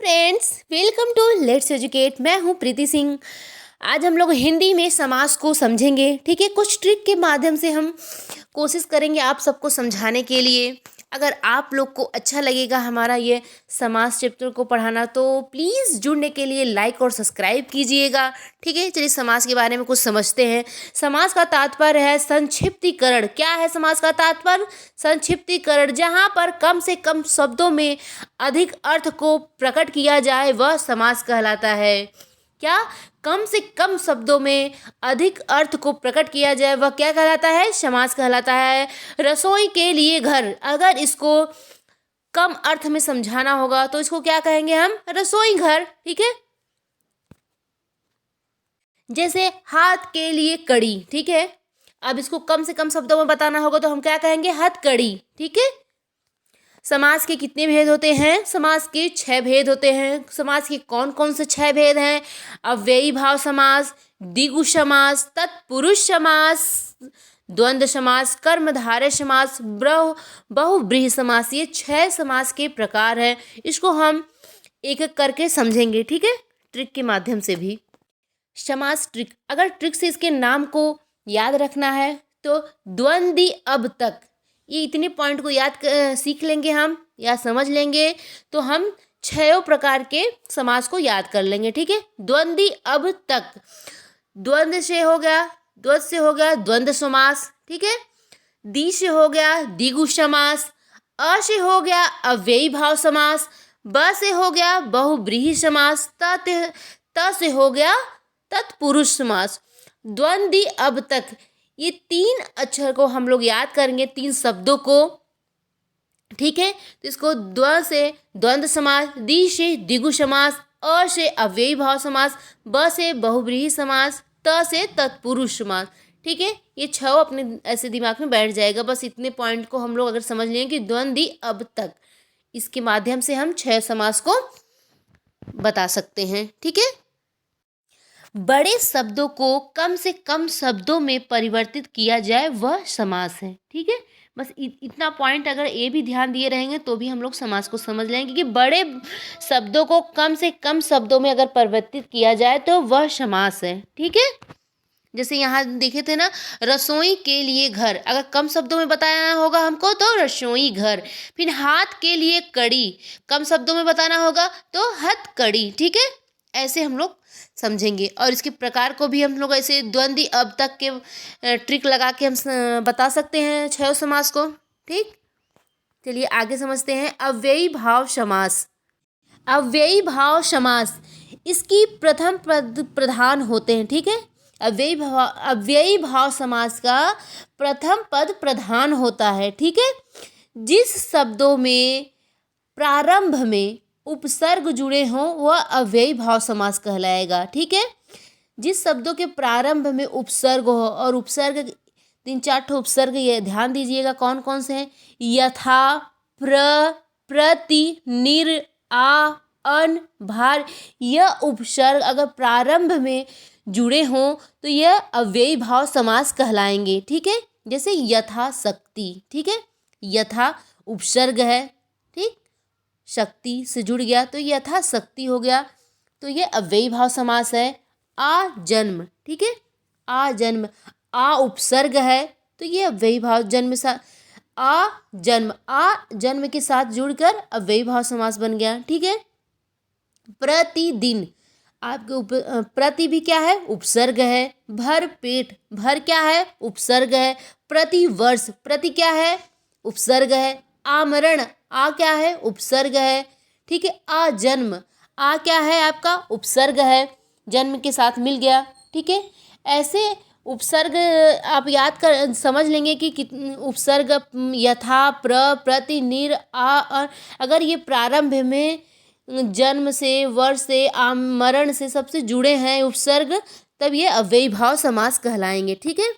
Friends, welcome to let's educate. मैं हूं प्रीति सिंह। आज हम लोग हिंदी में समास को समझेंगे। ठीक है, कुछ ट्रिक के माध्यम से हम कोशिश करेंगे आप सबको समझाने के लिए। अगर आप लोग को अच्छा लगेगा हमारा ये समास चैप्टर को पढ़ाना तो प्लीज़ जुड़ने के लिए लाइक और सब्सक्राइब कीजिएगा। ठीक है, चलिए समास के बारे में कुछ समझते हैं। समास का तात्पर्य है संक्षिप्तीकरण। क्या है समास का तात्पर्य? संक्षिप्तीकरण। जहाँ पर कम से कम शब्दों में अधिक अर्थ को प्रकट किया जाए वह समास कहलाता है। क्या? कम से कम शब्दों में अधिक अर्थ को प्रकट किया जाए वह क्या कहलाता है? समास कहलाता है। रसोई के लिए घर, अगर इसको कम अर्थ में समझाना होगा तो इसको क्या कहेंगे हम? रसोई घर। ठीक है, जैसे हाथ के लिए कड़ी। ठीक है, अब इसको कम से कम शब्दों में बताना होगा तो हम क्या कहेंगे? हथकड़ी। ठीक है, समास के कितने भेद होते हैं? समास के 6 भेद होते हैं। समास के कौन कौन से 6 भेद हैं? अव्ययी भाव समास, द्विगु समास, तत्पुरुष समास, द्वंद्व समास, कर्मधारय समास, बहुव्रीहि समास। ये 6 समास के प्रकार हैं। इसको हम एक एक करके समझेंगे। ठीक है, ट्रिक के माध्यम से भी। समास ट्रिक, अगर ट्रिक से इसके नाम को याद रखना है तो द्वंद्वी अब तक, ये इतने पॉइंट को सीख लेंगे हम या समझ लेंगे तो हम 6 प्रकार के समास को याद कर लेंगे। ठीक है, द्वंद्वी अब तक, द्वंद्व से हो गया, द्वंद्व से हो गया द्वंद्व समास। ठीक है, दी से हो गया द्विगु समास, अ से हो गया अव्ययी भाव समास, ब से हो गया बहुव्रीहि समास, त से हो गया तत्पुरुष समास। द्वंद्वी अब तक, ये 3 अक्षर को हम लोग याद करेंगे, 3 शब्दों को। ठीक है, तो इसको द्व से द्वंद्व समास, दी से द्विगु समास, अ से अव्ययी भाव समास, ब से बहुव्रीहि समास, त से तत्पुरुष समास। ठीक है, ये 6 अपने ऐसे दिमाग में बैठ जाएगा। बस इतने पॉइंट को हम लोग अगर समझ लें कि द्वंद्वी अब तक, इसके माध्यम से हम 6 समास को बता सकते हैं। ठीक है, बड़े शब्दों को कम से कम शब्दों में परिवर्तित किया जाए वह समास है। ठीक है, बस इतना पॉइंट अगर ये भी ध्यान दिए रहेंगे तो भी हम लोग समास को समझ लेंगे कि बड़े शब्दों को कम से कम शब्दों में अगर परिवर्तित किया जाए तो वह समास है। ठीक है, जैसे यहाँ देखे थे ना, रसोई के लिए घर, अगर कम शब्दों में बताना होगा हमको तो रसोई घर। फिर हाथ के लिए कड़ी, कम शब्दों में बताना होगा तो हथकड़ी। ठीक है, ऐसे हम लोग समझेंगे। और इसके प्रकार को भी हम लोग ऐसे द्वंद्वी अब तक के ट्रिक लगा के हम बता सकते हैं 6 समास को। ठीक, चलिए आगे समझते हैं अव्ययी भाव समास। अव्ययी भाव समास, इसकी प्रथम पद प्रधान होते हैं। ठीक है, अव्ययी भाव समास का प्रथम पद प्रधान होता है। ठीक है, जिस शब्दों में प्रारंभ में उपसर्ग जुड़े हों वह अव्ययी भाव समास कहलाएगा। ठीक है, जिस शब्दों के प्रारंभ में उपसर्ग हो, और उपसर्ग 3-4 उपसर्ग ये ध्यान दीजिएगा कौन कौन से हैं? यथा, प्रति, निर, आ, अन, भार। यह उपसर्ग अगर प्रारंभ में जुड़े हों तो यह अव्ययी भाव समास कहलाएंगे। ठीक है, जैसे यथा शक्ति। ठीक है, यथा उपसर्ग है, ठीक, शक्ति से जुड़ गया तो यथा शक्ति हो गया, तो ये अव्ययी भाव समास है। आ जन्म, ठीक है, आ जन्म, आ उपसर्ग है तो ये अव्ययी भाव जन्म सा आ जन्म के साथ जुड़कर अव्ययी भाव समास बन गया। ठीक है, प्रतिदिन, आपके प्रति भी क्या है? उपसर्ग है। भर पेट, भर क्या है? उपसर्ग है। प्रति वर्ष, प्रति क्या है? उपसर्ग है। आमरण, आ क्या है? उपसर्ग है। ठीक है, आ जन्म, आ क्या है आपका? उपसर्ग है, जन्म के साथ मिल गया। ठीक है, ऐसे उपसर्ग आप याद कर समझ लेंगे कि कितने उपसर्ग यथा, प्रति, निर, आ, अगर ये प्रारंभ में जन्म से, वर्ष से, आमरण से सबसे जुड़े हैं उपसर्ग, तब ये अव्ययी भाव समास कहलाएंगे। ठीक है,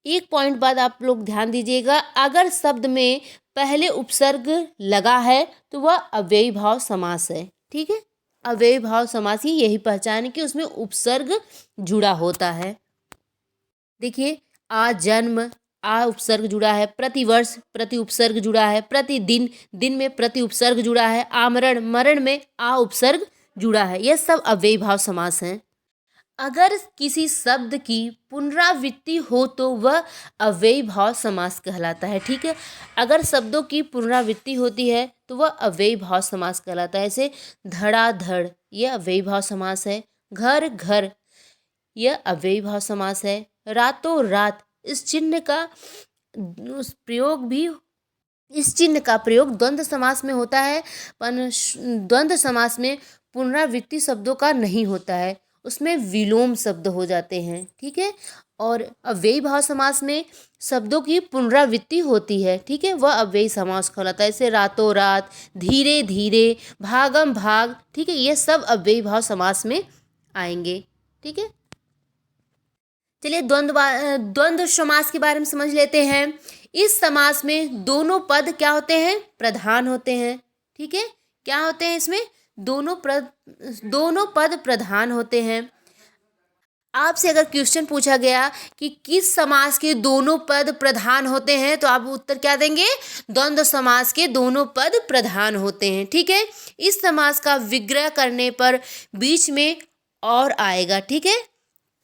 एक पॉइंट बाद आप लोग ध्यान दीजिएगा, अगर शब्द में पहले उपसर्ग लगा है तो वह अव्ययी भाव समास है। ठीक है, अव्ययी भाव समास की यही पहचान है कि उसमें उपसर्ग जुड़ा होता है। देखिए, आ जन्म, आ उपसर्ग जुड़ा है, प्रतिवर्ष प्रति उपसर्ग जुड़ा है, प्रतिदिन दिन में प्रति उपसर्ग जुड़ा है, आमरण मरण में आ उपसर्ग जुड़ा है। यह सब अव्ययी भाव समास हैं। अगर किसी शब्द की पुनरावृत्ति हो तो वह अव्ययी भाव समास कहलाता है। ठीक है, अगर शब्दों की पुनरावृत्ति होती है तो वह अव्ययी भाव समास कहलाता है। जैसे धड़ाधड़, यह अव्ययी भाव समास है। घर घर, यह अव्ययी भाव समास है। रातों रात, इस चिन्ह का प्रयोग द्वंद्व समास में होता है, पर द्वंद्व समास में पुनरावृत्ति शब्दों का नहीं होता है, उसमें विलोम शब्द हो जाते हैं। ठीक है, और अव्ययी भाव समास में शब्दों की पुनरावृत्ति होती है। ठीक है, वह अव्ययी समास कहलाता है। जैसे रातों रात, धीरे धीरे, भागम भाग। ठीक है, ये सब अव्ययी भाव समास में आएंगे। ठीक है, चलिए द्वंद्व समास के बारे में समझ लेते हैं। इस समास में दोनों पद क्या होते हैं? प्रधान होते हैं। ठीक है, क्या होते हैं इसमें? दोनों पद प्रधान होते हैं। आपसे अगर क्वेश्चन पूछा गया कि किस समास के दोनों पद प्रधान होते हैं, तो आप उत्तर क्या देंगे? द्वंद्व समास के दोनों पद प्रधान होते हैं। ठीक है, इस समास का विग्रह करने पर बीच में और आएगा। ठीक है,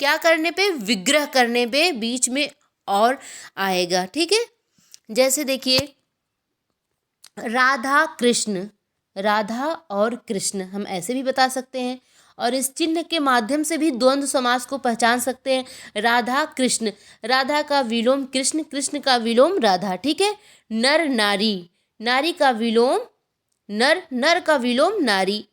क्या करने पे? विग्रह करने पे बीच में और आएगा। ठीक है, जैसे देखिए राधा कृष्ण, राधा और कृष्ण हम ऐसे भी बता सकते हैं, और इस चिन्ह के माध्यम से भी द्वंद्व समास को पहचान सकते हैं। राधा कृष्ण, राधा का विलोम कृष्ण, कृष्ण का विलोम राधा। ठीक है, नर नारी, नारी का विलोम नर, नर का विलोम नारी।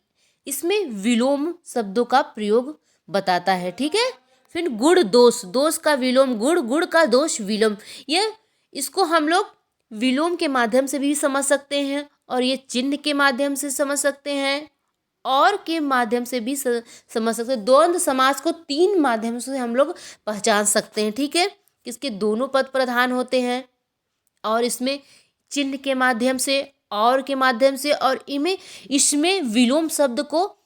इसमें विलोम शब्दों का प्रयोग बताता है। ठीक है, फिर गुण दोष, दोष का विलोम गुण, गुण का दोष विलोम। ये इसको हम लोग विलोम के माध्यम से भी समझ सकते हैं, और ये चिन्ह के माध्यम से समझ सकते हैं, और के माध्यम से भी समझ सकते हैं। द्वंद्व समास को 3 माध्यम से हम लोग पहचान सकते हैं। ठीक है, किसके दोनों पद प्रधान होते हैं, और इसमें चिन्ह के माध्यम से, और के माध्यम से, और इसमें विलोम शब्द को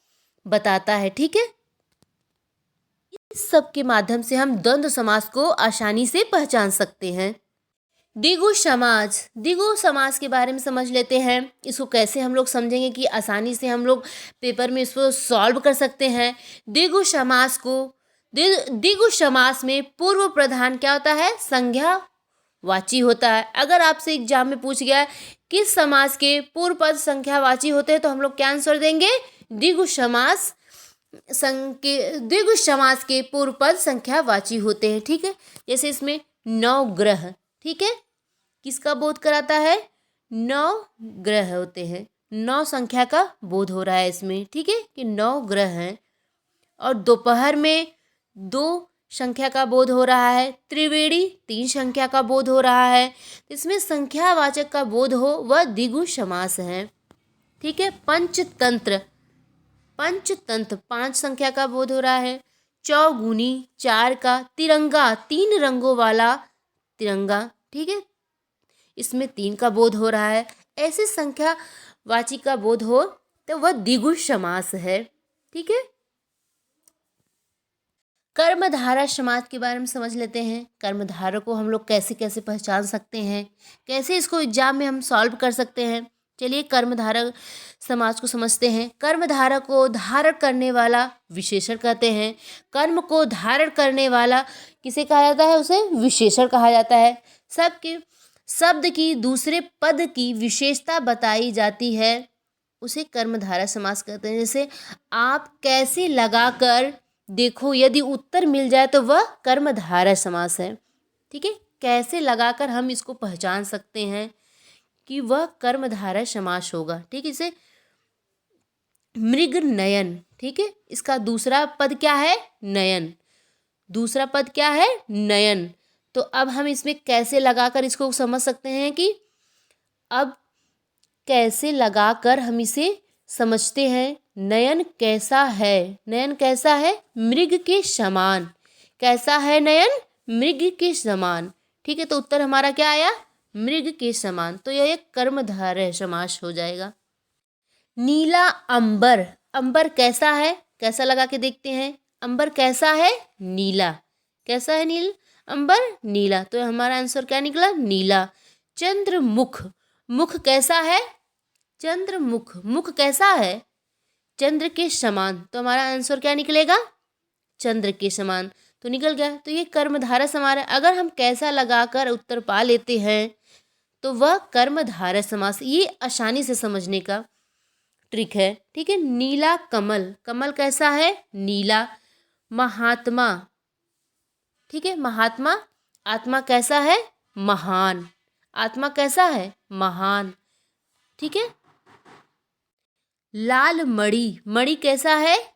बताता है। ठीक है, इस सब के माध्यम से हम द्वंद्व समास को आसानी से पहचान सकते हैं। द्विगु समास, द्विगु समास के बारे में समझ लेते हैं। इसको कैसे हम लोग समझेंगे कि आसानी से हम लोग पेपर में इसको सॉल्व कर सकते हैं। द्विगु समास में पूर्व प्रधान क्या होता है? संज्ञावाची होता है। अगर आपसे एग्जाम में पूछ गया किस समास के पूर्व पद संख्यावाची होते हैं, तो हम लोग क्या आंसर देंगे? द्विगु समास के पूर्व पद संख्यावाची होते हैं। ठीक है, जैसे इसमें नवग्रह। ठीक है, किसका बोध कराता है? 9 ग्रह होते हैं, 9 संख्या का बोध हो रहा है इसमें। ठीक है, कि 9 ग्रह हैं। और दोपहर में 2 संख्या का बोध हो रहा है। त्रिवेणी 3 संख्या का बोध हो रहा है। इसमें संख्यावाचक का बोध हो वह द्विगु समास है। ठीक है, पंचतंत्र 5 संख्या का बोध हो रहा है। चौगुनी 4 का। तिरंगा 3 रंगों वाला तिरंगा। ठीक है, इसमें 3 का बोध हो रहा है। ऐसे संख्यावाची का बोध हो तो वह द्विगु समास है। ठीक है, कर्मधारय समास के बारे में समझ लेते हैं। कर्मधारय को हम लोग कैसे कैसे पहचान सकते हैं, कैसे इसको एग्जाम में हम सॉल्व कर सकते हैं। चलिए कर्मधारय समास को समझते हैं। कर्मधारय को धारण करने वाला विशेषण कहते हैं। कर्म को धारण करने वाला किसे कहा जाता है? उसे विशेषण कहा जाता है। शब्द की दूसरे पद की विशेषता बताई जाती है, उसे कर्मधारय समास कहते हैं। जैसे आप कैसे लगाकर देखो, यदि उत्तर मिल जाए तो वह कर्मधारय समास है। ठीक है, कैसे लगाकर हम इसको पहचान सकते हैं कि वह कर्मधारय समास होगा। ठीक है, इसे मृग नयन। ठीक है, इसका दूसरा पद क्या है? नयन। दूसरा पद क्या है? नयन। तो अब हम इसमें कैसे लगाकर इसको समझ सकते हैं कि अब कैसे लगाकर हम इसे समझते हैं। नयन कैसा है? नयन कैसा है? मृग के समान। कैसा है नयन? मृग के समान। ठीक है, तो उत्तर हमारा क्या आया? मृग के समान। तो यह एक कर्मधारय समास हो जाएगा। नीला अंबर, अंबर कैसा है? कैसा लगा के देखते हैं। अंबर कैसा है? नीला। कैसा है? नील अंबर नीला, तो हमारा आंसर क्या निकला? नीला। चंद्रमुख, मुख कैसा है? चंद्रमुख, मुख कैसा है? चंद्र के समान, तो हमारा आंसर क्या निकलेगा? चंद्र के समान, तो निकल गया। तो ये कर्मधारय समास है। अगर हम कैसा लगाकर उत्तर पा लेते हैं तो वह कर्मधारय समास, ये आसानी से समझने का ट्रिक है, ठीक है। नीला कमल, कमल कैसा है? नीला। महात्मा, ठीक है, महात्मा। आत्मा कैसा है? महान। आत्मा कैसा है? महान, ठीक है। लाल मणि, मणि कैसा है?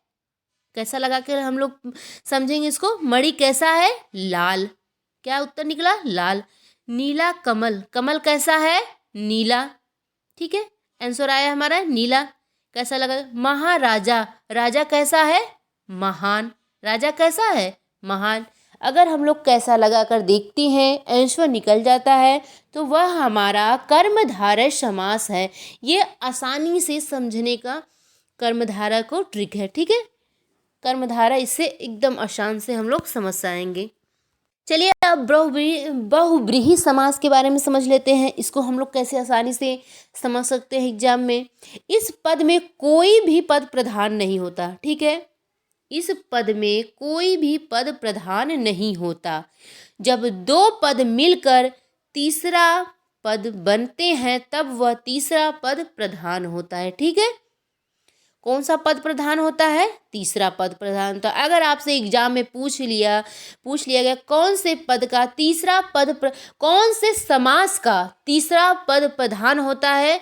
कैसा लगा कर हम लोग समझेंगे इसको? मणि कैसा है? लाल। क्या उत्तर निकला? लाल। नीला कमल, कमल कैसा है? नीला, ठीक है। आंसर आया हमारा नीला। कैसा लगा? महाराजा, राजा कैसा है? महान। राजा कैसा है? महान। अगर हम लोग कैसा लगा कर देखते हैं आंसर निकल जाता है तो वह हमारा कर्मधारय समास है। ये आसानी से समझने का कर्मधारय को ट्रिक है, ठीक है। कर्मधारय इससे एकदम आसान से हम लोग समझ जाएंगे। चलिए अब बहुब्रीहि समास के बारे में समझ लेते हैं। इसको हम लोग कैसे आसानी से समझ सकते हैं एग्जाम में। इस पद में कोई भी पद प्रधान नहीं होता, ठीक है। इस पद में कोई भी पद प्रधान नहीं होता। जब दो पद मिलकर तीसरा पद बनते हैं तब वह तीसरा पद प्रधान होता है, ठीक है। कौन सा पद प्रधान होता है? तीसरा पद प्रधान होता है। अगर आपसे एग्जाम में पूछ लिया गया कौन से पद का तीसरा पद कौन से समास का तीसरा पद प्रधान होता है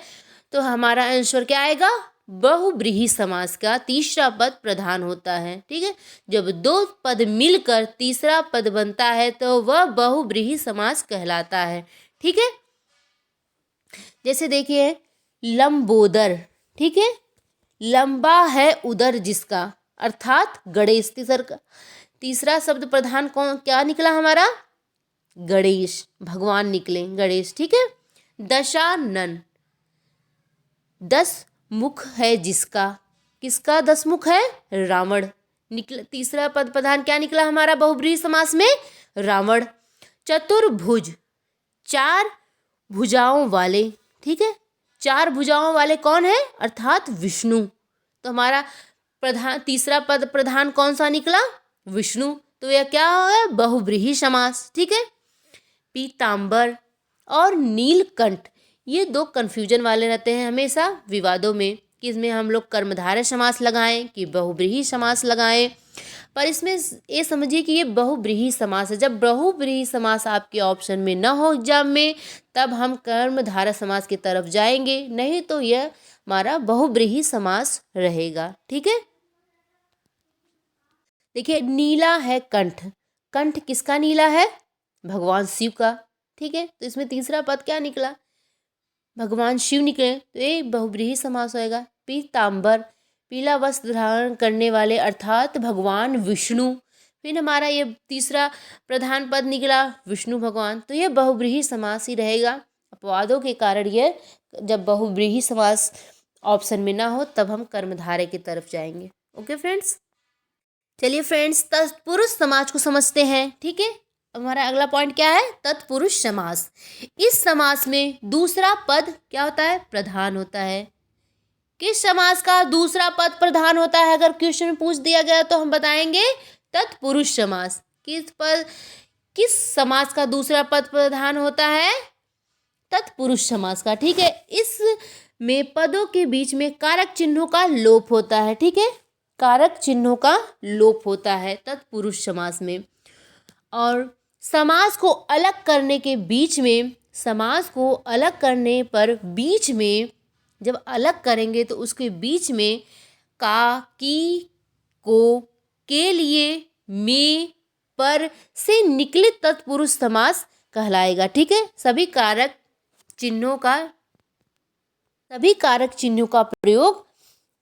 तो हमारा आंसर क्या आएगा? बहुब्रीहि समास का तीसरा पद प्रधान होता है, ठीक है। जब दो पद मिलकर तीसरा पद बनता है तो वह बहुब्रीहि समास कहलाता है, ठीक है। जैसे देखिए लंबोदर, ठीक है। लंबा है उदर जिसका, अर्थात गणेश। तीसरा शब्द प्रधान कौन क्या निकला हमारा? गणेश, भगवान निकले, गणेश, ठीक है। दशानन, 10 मुख है जिसका, किसका 10 मुख है? रावण निकला। तीसरा पद प्रधान क्या निकला हमारा बहुब्रीहि समास में? रावण। चतुर्भुज, 4 भुजाओं वाले, ठीक है। 4 भुजाओं वाले कौन है? अर्थात विष्णु। तो हमारा प्रधान तीसरा पद प्रधान कौन सा निकला? विष्णु। तो यह क्या है? बहुब्रीहि समास, ठीक है। पीतांबर और नीलकंठ, ये 2 कन्फ्यूजन वाले रहते हैं हमेशा विवादों में कि इसमें हम लोग कर्मधारय समास लगाएं कि बहुब्रीहि समास लगाएं। पर इसमें ये समझिए कि ये बहुब्रीहि समास है। जब बहुब्रीहि समास आपके ऑप्शन में न हो एग्जाम में तब हम कर्मधारय समास की तरफ जाएंगे, नहीं तो यह हमारा बहुब्रीहि समास रहेगा, ठीक है। देखिए नीला है कंठ, कंठ किसका नीला है? भगवान शिव का, ठीक है। तो इसमें तीसरा पद क्या निकला? भगवान शिव निकले, तो ये बहुब्रीहि समास होएगा। पीतांबर, पीला वस्त्र धारण करने वाले अर्थात भगवान विष्णु। फिर हमारा ये तीसरा प्रधान पद निकला विष्णु भगवान, तो ये बहुब्रीहि समास ही रहेगा। अपवादों के कारण ये जब बहुब्रीहि समास ऑप्शन में ना हो तब हम कर्मधारय की तरफ जाएंगे। ओके फ्रेंड्स, चलिए फ्रेंड्स तत्पुरुष समास को समझते हैं, ठीक है। हमारा अगला पॉइंट क्या है? तत्पुरुष समास। इस समास में दूसरा पद क्या होता है? प्रधान होता है। किस समास का दूसरा पद प्रधान होता है? अगर क्वेश्चन में पूछ दिया गया तो हम बताएंगे तत्पुरुष समास। किस समास का दूसरा पद प्रधान होता है? तत्पुरुष समास का, ठीक है। इस में पदों के बीच में कारक चिन्हों का लोप होता है, ठीक है। कारक चिन्हों का लोप होता है तत्पुरुष समास में। और समास को अलग करने के बीच में, समास को अलग करने पर बीच में जब अलग करेंगे तो उसके बीच में का, की, को, के लिए, में, पर से निकले तत्पुरुष समास कहलाएगा, ठीक है। सभी कारक चिन्हों का प्रयोग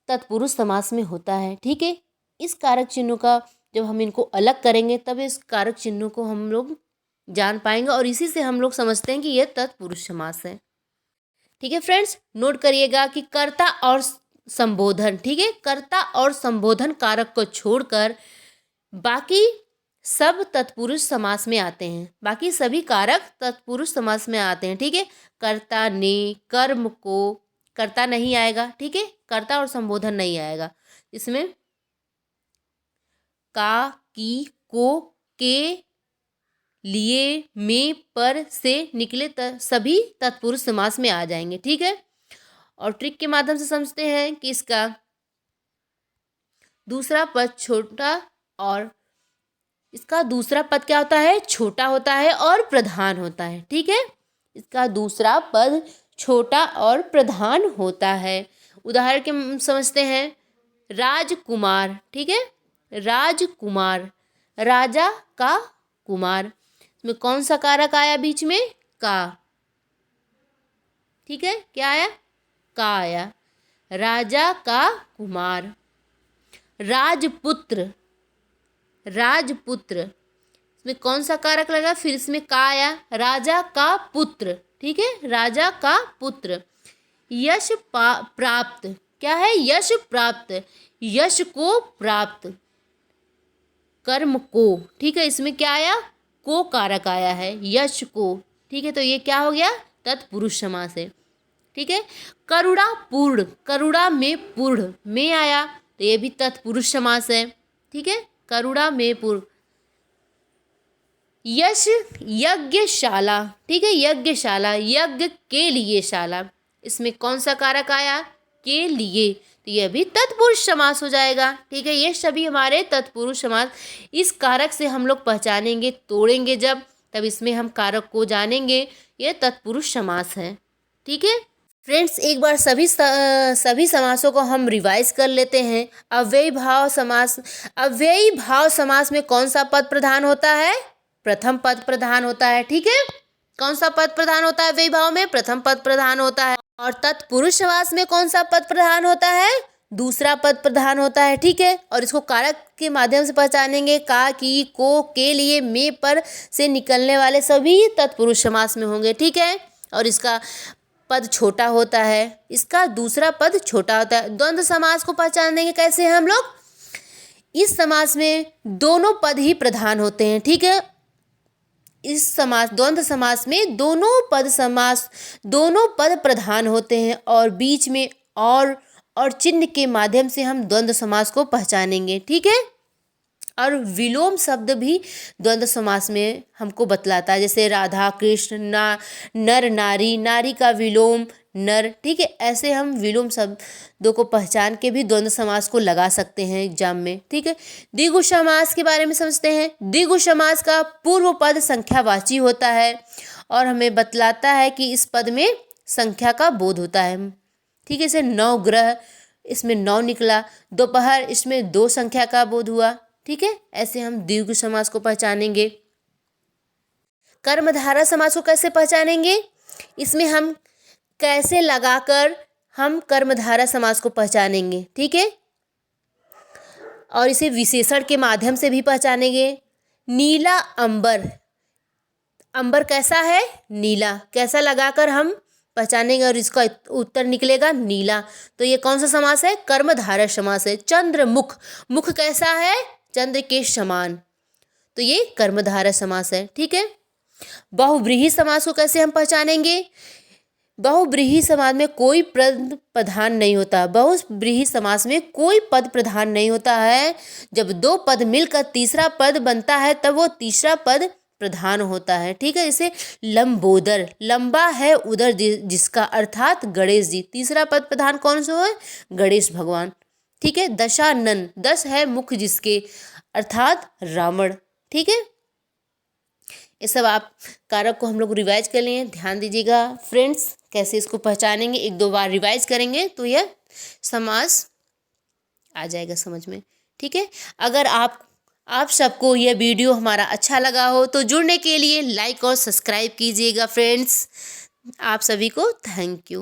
तत्पुरुष समास में होता है, ठीक है। इस कारक चिन्हों का जब हम इनको अलग करेंगे तब इस कारक चिन्हों को हम लोग जान पाएंगे और इसी से हम लोग समझते हैं कि यह तत्पुरुष समास है, ठीक है। फ्रेंड्स नोट करिएगा कि कर्ता और संबोधन, ठीक है। कर्ता और संबोधन कारक को छोड़कर बाकी सब तत्पुरुष समास में आते हैं, बाकी सभी कारक तत्पुरुष समास में आते हैं। ठीक है, कर्ता ने, कर्म को, कर्ता नहीं आएगा। ठीक है, कर्ता और संबोधन नहीं आएगा इसमें। का, की, को, के, लिए, में, पर, से निकले सभी तत्पुरुष समास में आ जाएंगे। ठीक है, और ट्रिक के माध्यम से समझते हैं कि इसका दूसरा पद छोटा, और इसका दूसरा पद क्या होता है, छोटा होता है और प्रधान होता है। ठीक है, इसका दूसरा पद छोटा और प्रधान होता है। उदाहरण के समझते हैं, राजकुमार। ठीक है, राजकुमार, राजा का कुमार, इसमें कौन सा कारक आया बीच में, का। ठीक है, क्या आया, का आया। राजा का कुमार। राजपुत्र, राजपुत्र, इसमें कौन सा कारक लगा, फिर इसमें का आया, राजा का पुत्र। ठीक है, राजा का पुत्र। यश प्राप्त, क्या है, यश प्राप्त, यश को प्राप्त, कर्म को। ठीक है, इसमें क्या आया, को कारक आया है, यश को। ठीक है, तो ये क्या हो गया, तत्पुरुष समास है। ठीक है, करुणा पूर्ण, करुणा में पूर्ण में आया, तो ये भी तत्पुरुष समास है। ठीक है, करुणा में पूर्ण। यश, यज्ञशाला। ठीक है, यज्ञशाला, यज्ञ के लिए शाला, इसमें कौन सा कारक आया, के लिए, तो यह भी तत्पुरुष समास हो जाएगा। ठीक है, ये सभी हमारे तत्पुरुष समास। इस कारक से हम लोग पहचानेंगे, तोड़ेंगे जब, तब इसमें हम कारक को जानेंगे, ये तत्पुरुष समास है। ठीक है फ्रेंड्स, एक बार सभी समासों को हम रिवाइज कर लेते हैं। अव्ययी भाव समास, अव्ययी भाव समास में कौन सा पद प्रधान होता है, प्रथम पद प्रधान होता है। ठीक है, कौन सा पद प्रधान होता है अव्ययी भाव में, प्रथम पद प्रधान होता है। और तत्पुरुष समास में कौन सा पद प्रधान होता है, दूसरा पद प्रधान होता है। ठीक है, और इसको कारक के माध्यम से पहचानेंगे, का, की, को, के लिए, में, पर से निकलने वाले सभी तत्पुरुष समास में होंगे। ठीक है, और इसका पद छोटा होता है, इसका दूसरा पद छोटा होता है। द्वंद्व समास को पहचानेंगे कैसे हम लोग, इस समास में दोनों पद ही प्रधान होते हैं। ठीक है, इस समास, द्वंद्व समास में दोनों पद प्रधान होते हैं, और बीच में और चिन्ह के माध्यम से हम द्वंद्व समास को पहचानेंगे। ठीक है, और विलोम शब्द भी द्वंद्व समास में हमको बतलाता है, जैसे राधा कृष्ण, नर नारी, नारी का विलोम नर। ठीक है, ऐसे हम विलोम शब्दों को पहचान के भी द्वंद्व समास को लगा सकते हैं एग्जाम में। ठीक है, द्विगु समास के बारे में समझते हैं। द्विगु समास का पूर्व पद संख्यावाची होता है, और हमें बतलाता है कि इस पद में संख्या का बोध होता है। ठीक है, जैसे नवग्रह, इसमें 9 निकला, दोपहर, इसमें 2 संख्या का बोध हुआ। ठीक है, ऐसे हम द्विगु समास को पहचानेंगे। कर्मधारय समास को कैसे पहचानेंगे, इसमें हम कैसे लगाकर हम कर्मधारय समास को पहचानेंगे। ठीक है, और इसे विशेषण के माध्यम से भी पहचानेंगे। नीला अंबर, अंबर कैसा है, नीला, कैसा लगाकर हम पहचानेंगे, और इसका उत्तर निकलेगा नीला। तो ये कौन सा समास है, कर्मधारय समास है। चंद्रमुख, मुख कैसा है, चंद्र के समान, तो ये कर्मधारय समास है। ठीक है, बहुव्रीहि समास को कैसे हम पहचानेंगे, बहुव्रीहि समास में कोई पद प्रधान नहीं होता। बहुव्रीहि समास में कोई पद प्रधान नहीं होता है। जब 2 पद मिलकर तीसरा पद बनता है, तब वो तीसरा पद प्रधान होता है। ठीक है, जैसे लंबोदर, लंबा है उदर जिसका, अर्थात गणेश जी, तीसरा पद प्रधान कौन सा है, गणेश भगवान। ठीक है, दशानन, 10 है मुख जिसके, अर्थात रावण। ठीक है, ये सब आप कारक को हम लोग रिवाइज कर लें, ध्यान दीजिएगा फ्रेंड्स, कैसे इसको पहचानेंगे। 1-2 बार रिवाइज करेंगे तो यह समास आ जाएगा समझ में। ठीक है, अगर आप सबको यह वीडियो हमारा अच्छा लगा हो तो जुड़ने के लिए लाइक और सब्सक्राइब कीजिएगा फ्रेंड्स। आप सभी को थैंक यू।